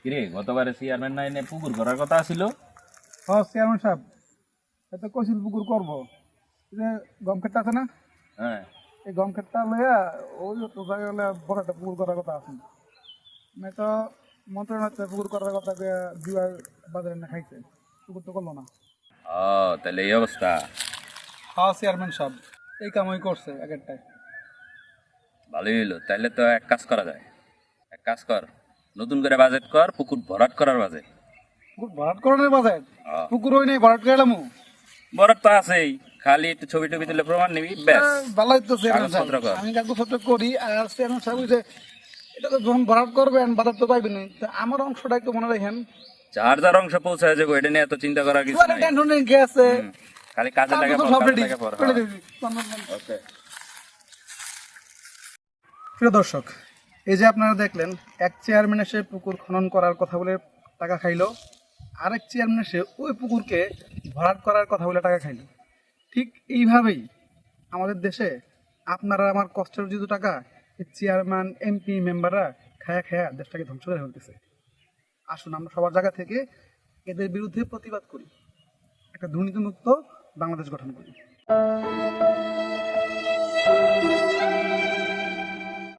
কিরে গতবারে চেয়ারম্যান না এনে পুকুর করার কথা ছিল? হ্যাঁ চেয়ারম্যান সাহেব, এত কইছিল পুকুর করবো। এই যে গম ক্ষেতটা আছে না, হ্যাঁ, এই গম ক্ষেতটা লইয়া ওই তো জায়গায় হলে বড় একটা পুকুর করার কথা আছে। মানে তো মন্ত্রণালয় পুকুর করার কথা দিবার বাজারে না খাইছে, পুকুর তো করলো না। ও তাহলে এই অবস্থা। হ্যাঁ চেয়ারম্যান সাহেব, এই কামই করছে আগেরটায়। ভালোই হইলো, তাহলে তো এক কাজ করা যায়। এক কাজ কর, নতুন করে বাজেট কর, পুকুর ভরাট করার বাজেট। পুকুর ভরাট করানোর বাজার, হ্যাঁ। পুকুর ওই নেই ভরাট করে এলাম। ভরাট তো আছেই, খালি একটু ছবি টবি তুলে প্রমাণ নিবি, ব্যাস। ভালোই তো চেয়ারম্যান সাহেব, কাগজপত্র কর। আমি কাগজপত্র করি। আর চেয়ারম্যান সাহেব ওই যে এটা তো যখন ভরাট করবেন বাজার তো পাইবেন না, তা আমার অংশটা একটু মনে রাখেন। যার যার অংশ পৌঁছায় যাবো, এটা নিয়ে এত চিন্তা করার কিছু নাই। টেনশন নেই, কে আছে খালি কাজে লাগে কাগজ সব ready, করে দিবি। ওকে। প্রিয় দর্শক, এই যে আপনারা দেখলেন এক চেয়ারম্যান এসে পুকুর খনন করার কথা বলে টাকা খাইলো, আরেক চেয়ারম্যান এসে ওই পুকুরকে ভরাট করার কথা বলে টাকা খাইলো। ঠিক এইভাবেই আমাদের দেশে আপনারা আমার কষ্টের অর্জিত টাকা এই চেয়ারম্যান এমপি মেম্বাররা খায়া খায়া দেশটাকে ধ্বংস করে ফেলতেছে। আসুন আমরা সবার জায়গা থেকে এদের বিরুদ্ধে প্রতিবাদ করি, একটা দুর্নীতিমুক্ত বাংলাদেশ গঠন করি।